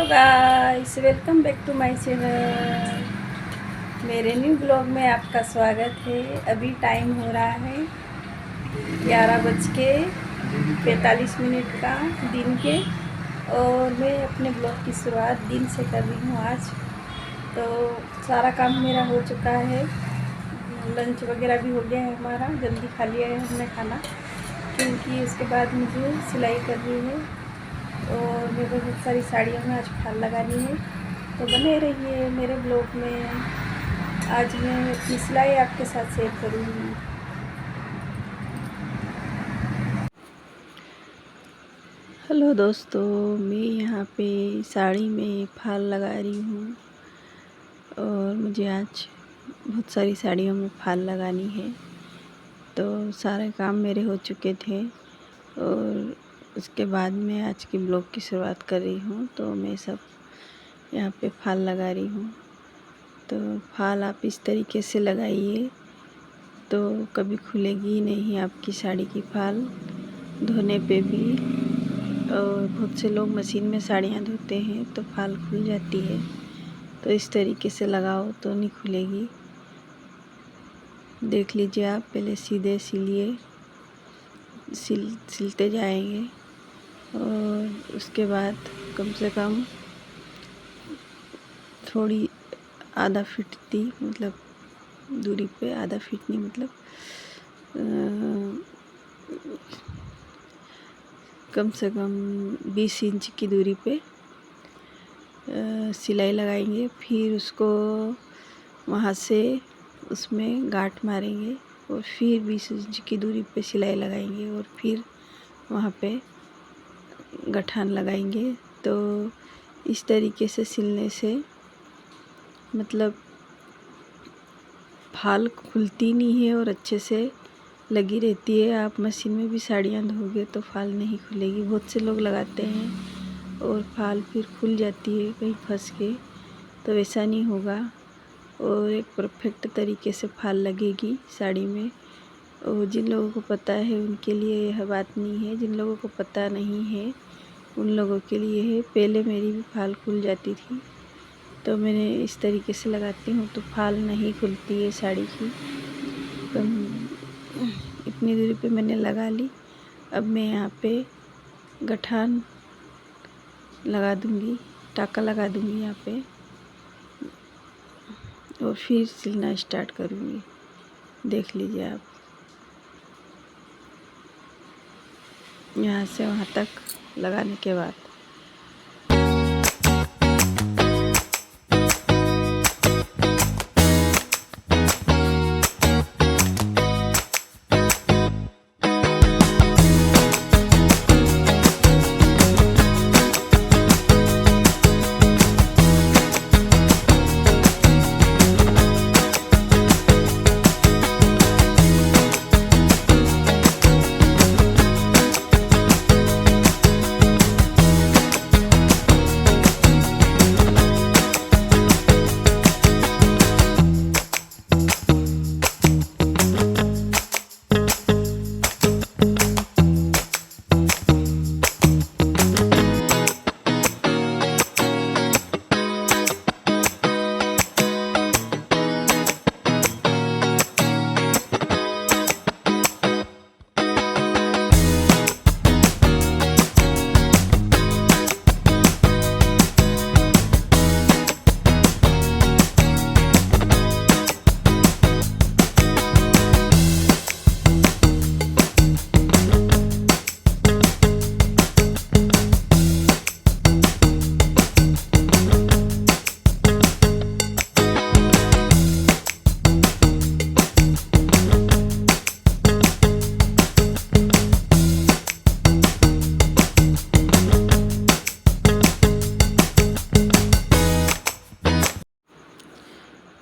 Hello guys, welcome back to my channel. मेरे new blog में आपका स्वागत है। अभी टाइम हो रहा है 11:45 का दिन के, और मैं अपने ब्लॉग की शुरुआत दिन से कर रही हूँ आज। तो सारा काम मेरा हो चुका है, लंच वगैरह भी हो गया है हमारा, जल्दी खा लिया है हमने खाना, क्योंकि उसके बाद मुझे सिलाई करनी है और मेरे को बहुत सारी साड़ियों में आज फाल लगानी है। तो बने रहिए मेरे ब्लॉग में। आज मैं अपनी सिलाई आपके साथ शेयर करूँगी। हेलो दोस्तों, मैं यहाँ पे साड़ी में फाल लगा रही हूँ और मुझे आज बहुत सारी साड़ियों में फाल लगानी है। तो सारे काम मेरे हो चुके थे और उसके बाद मैं आज की ब्लॉग की शुरुआत कर रही हूँ। तो मैं सब यहाँ पे फाल लगा रही हूँ। तो फाल आप इस तरीके से लगाइए तो कभी खुलेगी नहीं आपकी साड़ी की फाल धोने पे भी। और बहुत से लोग मशीन में साड़ियाँ धोते हैं तो फाल खुल जाती है, तो इस तरीके से लगाओ तो नहीं खुलेगी। देख लीजिए आप, पहले सीधे सिलिए, सिलते जाएंगे और उसके बाद कम से कम थोड़ी आधा फीट दी, मतलब दूरी पे, आधा फीट नहीं मतलब कम से कम 20 इंच की दूरी पे सिलाई लगाएंगे। फिर उसको वहाँ से उसमें गांठ मारेंगे और फिर 20 इंच की दूरी पे सिलाई लगाएंगे और फिर वहाँ पे गठान लगाएंगे। तो इस तरीके से सिलने से मतलब फाल खुलती नहीं है और अच्छे से लगी रहती है। आप मशीन में भी साड़ियाँ धोगे तो फाल नहीं खुलेगी। बहुत से लोग लगाते हैं और फाल फिर खुल जाती है कहीं फंस के, तो वैसा नहीं होगा और एक परफेक्ट तरीके से फाल लगेगी साड़ी में। और जिन लोगों को पता है उनके लिए यह बात नहीं है, जिन लोगों को पता नहीं है उन लोगों के लिए है। पहले मेरी भी फाल खुल जाती थी, तो मैंने इस तरीके से लगाती हूँ तो फाल नहीं खुलती है साड़ी की। तो इतनी दूरी पे मैंने लगा ली। अब मैं यहाँ पे गठान लगा दूँगी, टाका लगा दूँगी यहाँ पे और फिर सिलना स्टार्ट करूँगी। देख लीजिए आप, यहाँ से वहाँ तक लगाने के बाद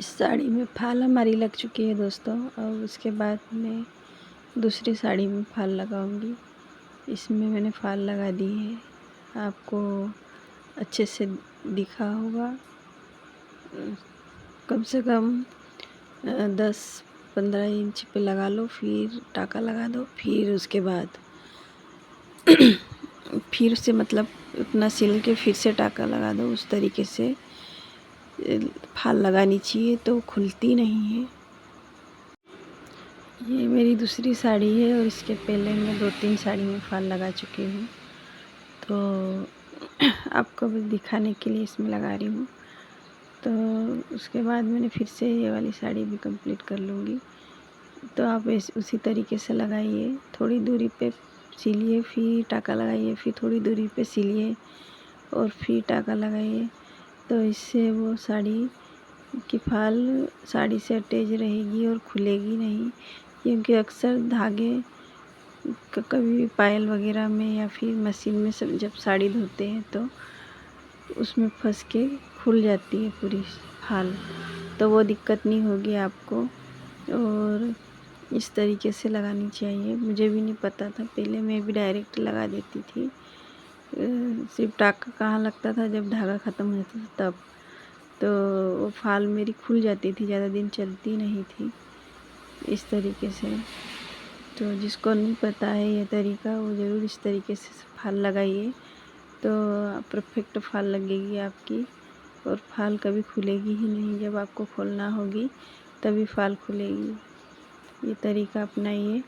साड़ी में फाल हमारी लग चुकी है दोस्तों। और उसके बाद मैं दूसरी साड़ी में फाल लगाऊंगी। इसमें मैंने फाल लगा दी है, आपको अच्छे से दिखा होगा। कम से कम 10-15 इंच पे लगा लो, फिर टाका लगा दो, फिर उसके बाद फिर से मतलब उतना सिल के फिर से टाका लगा दो, उस तरीके से फाल लगानी चाहिए, तो खुलती नहीं है। ये मेरी दूसरी साड़ी है और इसके पहले मैं 2-3 साड़ी में फाल लगा चुकी हूँ, तो आपको भी दिखाने के लिए इसमें लगा रही हूँ। तो उसके बाद मैंने फिर से ये वाली साड़ी भी कंप्लीट कर लूँगी। तो आप उसी तरीके से लगाइए, थोड़ी दूरी पे सिलिए, फिर टाका लगाइए, फिर थोड़ी दूरी पे सिलिए और फिर टाका लगाइए। तो इससे वो साड़ी की फाल साड़ी से अटैच रहेगी और खुलेगी नहीं, क्योंकि अक्सर धागे कभी भी पायल वगैरह में या फिर मशीन में सब जब साड़ी धोते हैं तो उसमें फंस के खुल जाती है पूरी फाल, तो वो दिक्कत नहीं होगी आपको। और इस तरीके से लगानी चाहिए। मुझे भी नहीं पता था, पहले मैं भी डायरेक्ट लगा देती थी, सिर्फ टाका कहाँ लगता था जब धागा ख़त्म हो जाता था तब, तो वो फाल मेरी खुल जाती थी, ज़्यादा दिन चलती नहीं थी इस तरीके से। तो जिसको नहीं पता है ये तरीका, वो ज़रूर इस तरीके से फाल लगाइए, तो परफेक्ट फाल लगेगी आपकी और फाल कभी खुलेगी ही नहीं। जब आपको खोलना होगी तभी फाल खुलेगी। ये तरीका अपनाइए।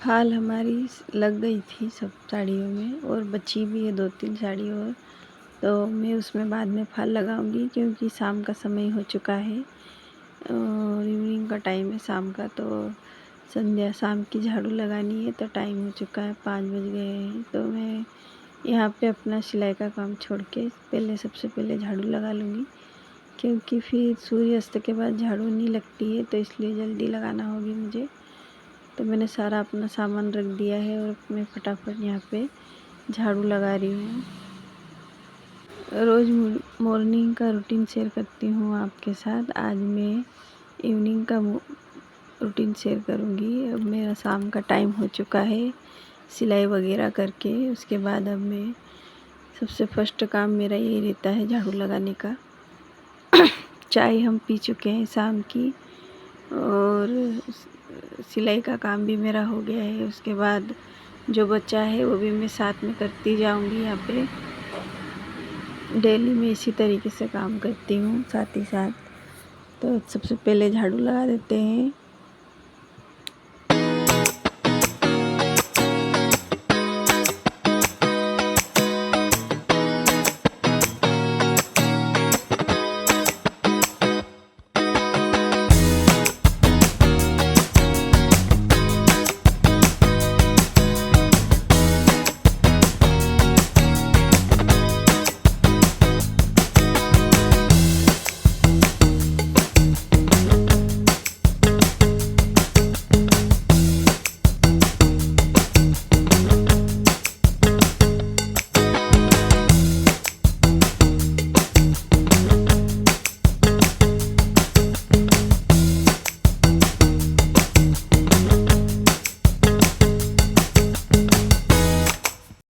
फाल हमारी लग गई थी सब साड़ियों में और बची भी है 2-3 साड़ी और, तो मैं उसमें बाद में फाल लगाऊंगी, क्योंकि शाम का समय हो चुका है और इवनिंग का टाइम है शाम का, तो संध्या शाम की झाड़ू लगानी है, तो टाइम हो चुका है, 5 बज गए हैं। तो मैं यहाँ पे अपना सिलाई का काम छोड़ के सबसे पहले झाड़ू लगा लूँगी, क्योंकि फिर सूर्यास्त के बाद झाड़ू नहीं लगती है, तो इसलिए जल्दी लगाना होगी मुझे। तो मैंने सारा अपना सामान रख दिया है और मैं फटाफट यहाँ पे झाड़ू लगा रही हूँ। रोज़ मॉर्निंग का रूटीन शेयर करती हूँ आपके साथ। आज मैं इवनिंग का रूटीन शेयर करूँगी। अब मेरा शाम का टाइम हो चुका है सिलाई वगैरह करके, उसके बाद अब मैं सबसे फर्स्ट काम मेरा यही रहता है झाड़ू लगाने का। चाय हम पी चुके हैं शाम की और सिलाई का काम भी मेरा हो गया है। उसके बाद जो बचा है वो भी मैं साथ में करती जाऊंगी। यहाँ पे डेली मैं इसी तरीके से काम करती हूँ साथ ही साथ। तो सबसे पहले झाड़ू लगा देते हैं।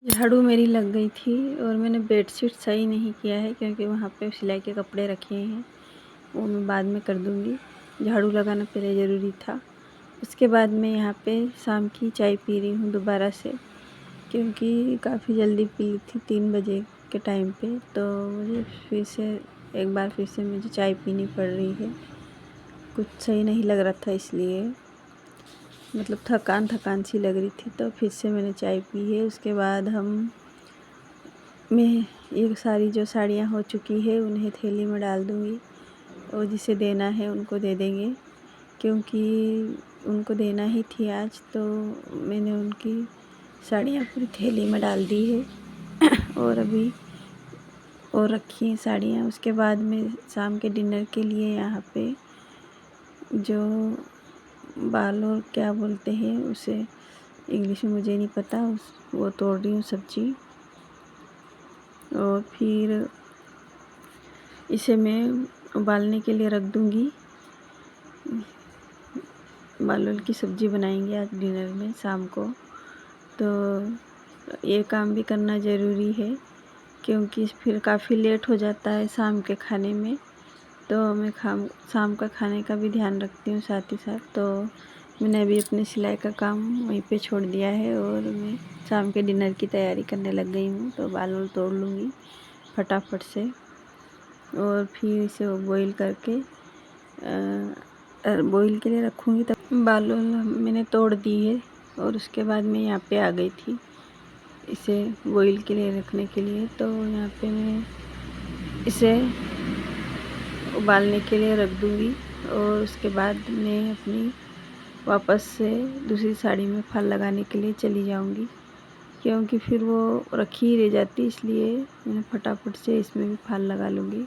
झाड़ू मेरी लग गई थी और मैंने बेडशीट सही नहीं किया है, क्योंकि वहाँ पे सिलाई के कपड़े रखे हैं, वो मैं बाद में कर दूँगी। झाड़ू लगाना पहले ज़रूरी था। उसके बाद मैं यहाँ पे शाम की चाय पी रही हूँ दोबारा से, क्योंकि काफ़ी जल्दी पी ली थी 3 बजे के टाइम पे, तो मुझे एक बार फिर से मुझे चाय पीनी पड़ रही है। कुछ सही नहीं लग रहा था, इसलिए मतलब थकान सी लग रही थी, तो फिर से मैंने चाय पी है। उसके बाद मैं ये सारी जो साड़ियाँ हो चुकी है उन्हें थैली में डाल दूँगी और जिसे देना है उनको दे देंगे, क्योंकि उनको देना ही थी आज। तो मैंने उनकी साड़ियाँ पूरी थैली में डाल दी है और अभी और रखी हैं साड़ियाँ। उसके बाद में शाम के डिनर के लिए यहाँ पे जो बाल और क्या बोलते हैं उसे इंग्लिश में मुझे नहीं पता, वो तोड़ रही हूँ सब्जी। और फिर इसे मैं उबालने के लिए रख दूँगी। बालोल की सब्ज़ी बनाएंगे आज डिनर में शाम को। तो ये काम भी करना ज़रूरी है, क्योंकि फिर काफ़ी लेट हो जाता है शाम के खाने में। तो मैं शाम का खाने का भी ध्यान रखती हूँ साथ ही साथ। तो मैंने अभी अपने सिलाई का काम वहीं पे छोड़ दिया है और मैं शाम के डिनर की तैयारी करने लग गई हूँ। तो बाल तोड़ लूँगी फटाफट से और फिर इसे बॉईल करके बॉईल के लिए रखूँगी। तब बाल मैंने तोड़ दी है और उसके बाद मैं यहाँ पे आ गई थी इसे बॉईल के लिए रखने के लिए। तो यहाँ पे मैं इसे उबालने के लिए रख दूँगी और उसके बाद मैं अपनी वापस से दूसरी साड़ी में फल लगाने के लिए चली जाऊँगी, क्योंकि फिर वो रखी ही रह जाती। इसलिए मैं फटाफट से इसमें भी फल लगा लूँगी।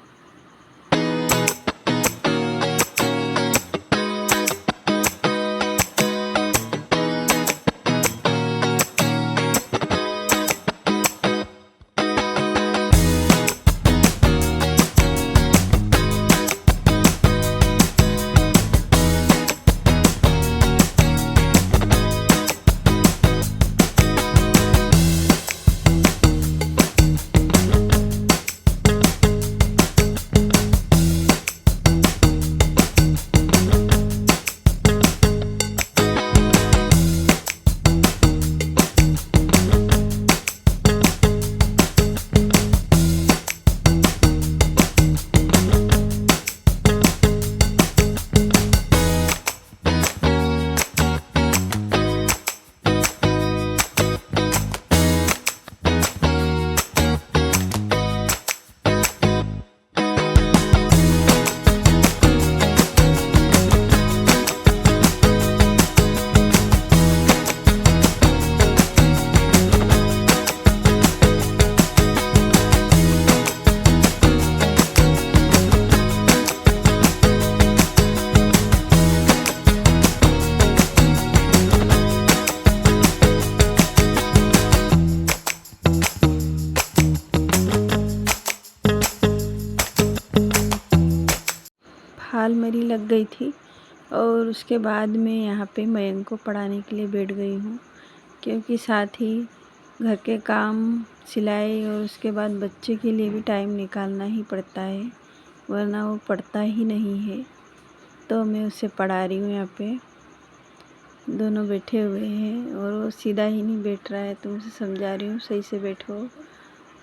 फाल मेरी लग गई थी और उसके बाद मैं यहाँ पे मयंक को पढ़ाने के लिए बैठ गई हूँ, क्योंकि साथ ही घर के काम, सिलाई और उसके बाद बच्चे के लिए भी टाइम निकालना ही पड़ता है, वरना वो पढ़ता ही नहीं है। तो मैं उसे पढ़ा रही हूँ। यहाँ पे दोनों बैठे हुए हैं और वो सीधा ही नहीं बैठ रहा है, तो उसे समझा रही हूँ सही से बैठो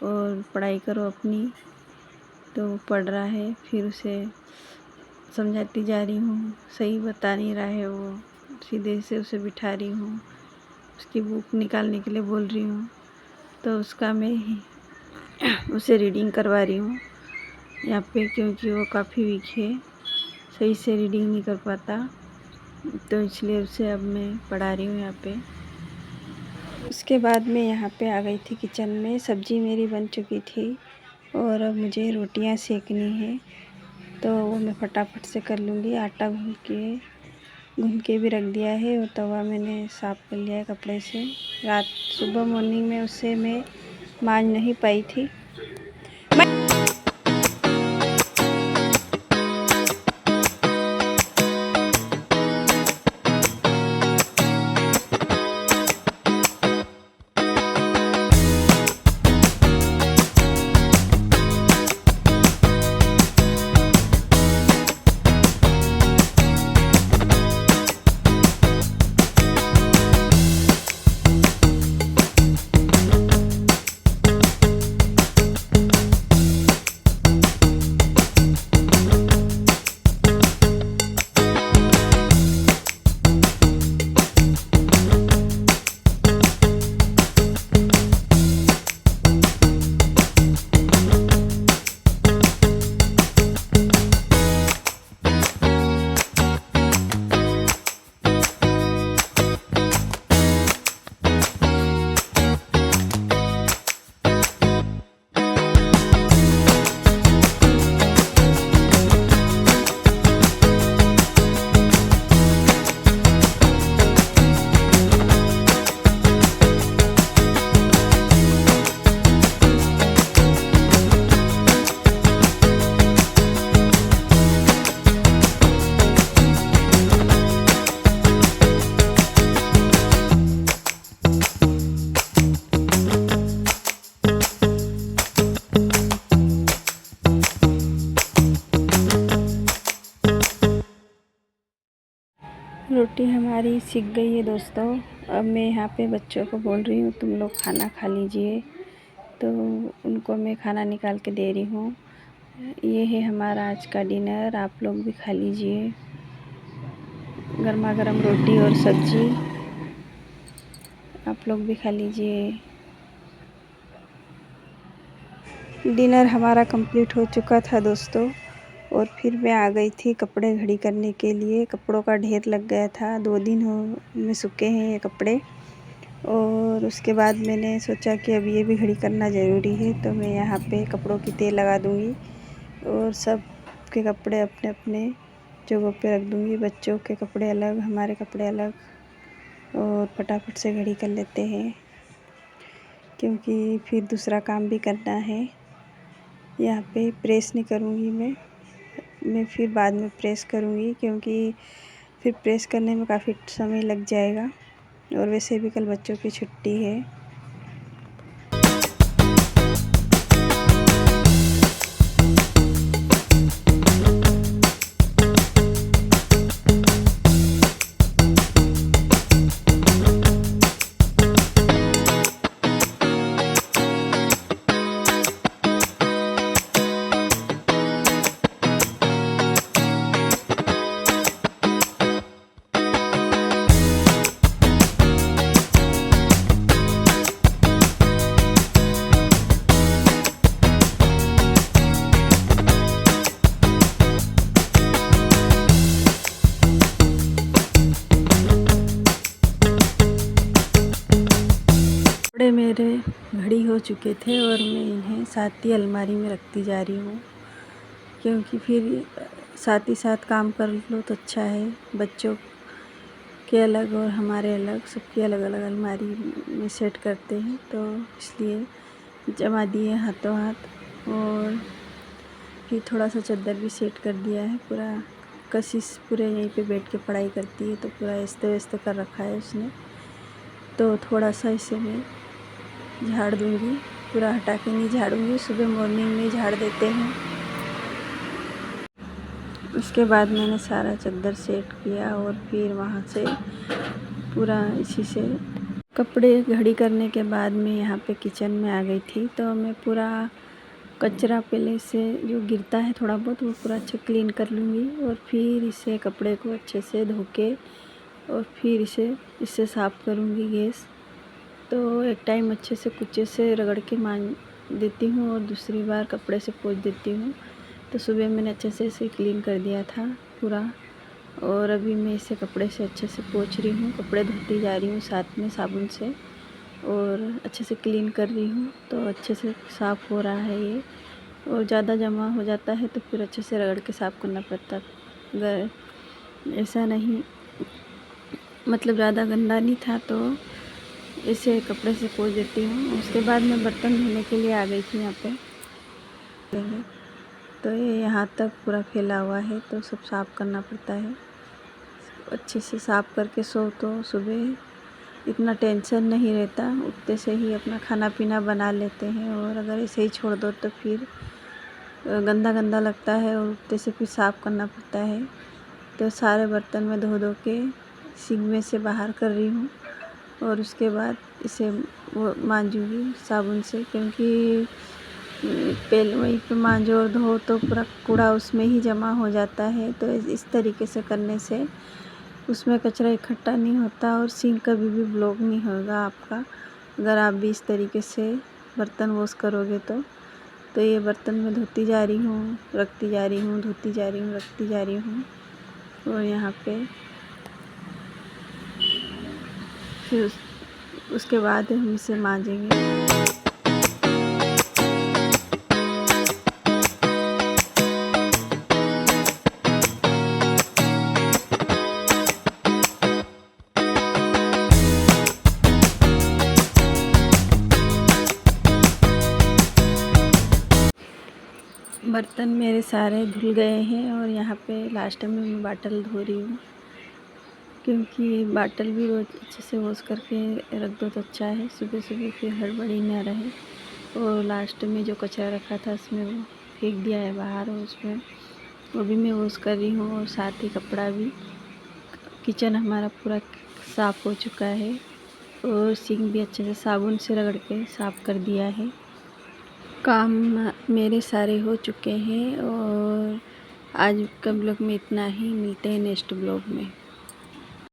और पढ़ाई करो अपनी। तो वो पढ़ रहा है, फिर उसे समझाती जा रही हूँ, सही बता नहीं रहा है वो, सीधे से उसे बिठा रही हूँ, उसकी बुक निकालने के लिए बोल रही हूँ। तो उसका मैं उसे रीडिंग करवा रही हूँ यहाँ पे, क्योंकि वो काफ़ी वीक है, सही से रीडिंग नहीं कर पाता। तो इसलिए उसे अब मैं पढ़ा रही हूँ यहाँ पे। उसके बाद मैं यहाँ पे आ गई थी किचन में। सब्ज़ी मेरी बन चुकी थी और अब मुझे रोटियाँ सेकनी है, तो वो मैं फटाफट से कर लूँगी। आटा गूँध के भी रख दिया है और तवा मैंने साफ़ कर लिया है कपड़े से। सुबह मॉर्निंग में उससे मैं मांज नहीं पाई थी। रोटी हमारी सिक गई है दोस्तों। अब मैं यहाँ पे बच्चों को बोल रही हूँ तुम लोग खाना खा लीजिए, तो उनको मैं खाना निकाल के दे रही हूँ। ये है हमारा आज का डिनर, आप लोग भी खा लीजिए। गर्मा गर्म रोटी और सब्जी, आप लोग भी खा लीजिए। डिनर हमारा कंप्लीट हो चुका था दोस्तों, और फिर मैं आ गई थी कपड़े घड़ी करने के लिए। कपड़ों का ढेर लग गया था, 2 दिन हो में सूखे हैं ये कपड़े। और उसके बाद मैंने सोचा कि अब ये भी घड़ी करना ज़रूरी है, तो मैं यहाँ पे कपड़ों की तह लगा दूँगी और सब के कपड़े अपने अपने जगहों पे रख दूँगी। बच्चों के कपड़े अलग, हमारे कपड़े अलग, और फटाफट से घड़ी कर लेते हैं क्योंकि फिर दूसरा काम भी करना है। यहाँ पे प्रेस नहीं करूँगी मैं फिर बाद में प्रेस करूँगी, क्योंकि फिर प्रेस करने में काफ़ी समय लग जाएगा, और वैसे भी कल बच्चों की छुट्टी है। कपड़े मेरे घड़ी हो चुके थे और मैं इन्हें साथ ही अलमारी में रखती जा रही हूँ, क्योंकि फिर साथ ही साथ काम कर लो तो अच्छा है। बच्चों के अलग और हमारे अलग, सबकी अलग अलग अलमारी में सेट करते हैं, तो इसलिए जमा दिए हाथों हाथ। और फिर थोड़ा सा चादर भी सेट कर दिया है। पूरा कशिश पूरे यहीं पे बैठ के पढ़ाई करती है, तो पूरा ऐसे वैसे कर रखा है उसने, तो थोड़ा सा इसे मैं झाड़ दूँगी। पूरा हटा के नहीं झाड़ूँगी, सुबह मॉर्निंग में झाड़ देते हैं। उसके बाद मैंने सारा चादर सेट किया और फिर वहाँ से पूरा इसी से कपड़े घड़ी करने के बाद मैं यहाँ पे किचन में आ गई थी। तो मैं पूरा कचरा पहले से जो गिरता है थोड़ा बहुत, वो पूरा अच्छा क्लीन कर लूँगी, और फिर इसे कपड़े को अच्छे से धो के और फिर इससे साफ़ करूँगी गैस। तो एक टाइम अच्छे से कुच्चे से रगड़ के मान देती हूँ और दूसरी बार कपड़े से पोंछ देती हूँ। तो सुबह मैंने अच्छे से इसे क्लीन कर दिया था पूरा, और अभी मैं इसे कपड़े से अच्छे से पोंछ रही हूँ। कपड़े धोती जा रही हूँ साथ में साबुन से, और अच्छे से क्लीन कर रही हूँ, तो अच्छे से साफ़ हो रहा है ये। और ज़्यादा जमा हो जाता है तो फिर अच्छे से रगड़ के साफ़ करना पड़ता, अगर ऐसा नहीं मतलब ज़्यादा गंदा नहीं था तो इसे कपड़े से पोंछ देती हूँ। उसके बाद मैं बर्तन धोने के लिए आ गई थी यहाँ पे। तो ये यहाँ तक पूरा फैला हुआ है, तो सब साफ़ करना पड़ता है। अच्छे से साफ़ करके सो तो सुबह इतना टेंशन नहीं रहता, उठते से ही अपना खाना पीना बना लेते हैं। और अगर ऐसे ही छोड़ दो तो फिर गंदा गंदा लगता है, और उठते से फिर साफ़ करना पड़ता है। तो सारे बर्तन में धो धो के सिंक में से बाहर कर रही हूँ, और उसके बाद इसे वो मांजूँगी साबुन से, क्योंकि पहले वहीं पे मांजो और धो तो पूरा कूड़ा उसमें ही जमा हो जाता है। तो इस तरीके से करने से उसमें कचरा इकट्ठा नहीं होता और सिंक कभी भी ब्लॉक नहीं होगा आपका, अगर आप भी इस तरीके से बर्तन वॉश करोगे तो ये बर्तन मैं धोती जा रही हूँ, रखती जा रही हूँ, धोती जा रही हूँ, रखती जा रही हूँ। और यहाँ पे फिर उसके बाद हम इसे मांजेंगे। बर्तन मेरे सारे धुल गए हैं, और यहाँ पे लास्ट में मैं बाटल धो रही हूँ, क्योंकि बाटल भी रोज़ अच्छे से वॉश करके रख दो तो अच्छा है, सुबह सुबह फिर हड़बड़ी ना रहे। और लास्ट में जो कचरा रखा था उसमें वो फेंक दिया है बाहर, और उसमें वो भी मैं वॉश कर रही हूँ, और साथ ही कपड़ा भी किचन हमारा पूरा साफ़ हो चुका है और सिंक भी अच्छे से साबुन से रगड़ के साफ़ कर दिया है। काम मेरे सारे हो चुके हैं और आज का ब्लॉग में इतना ही। मिलते हैं नेक्स्ट ब्लॉग में।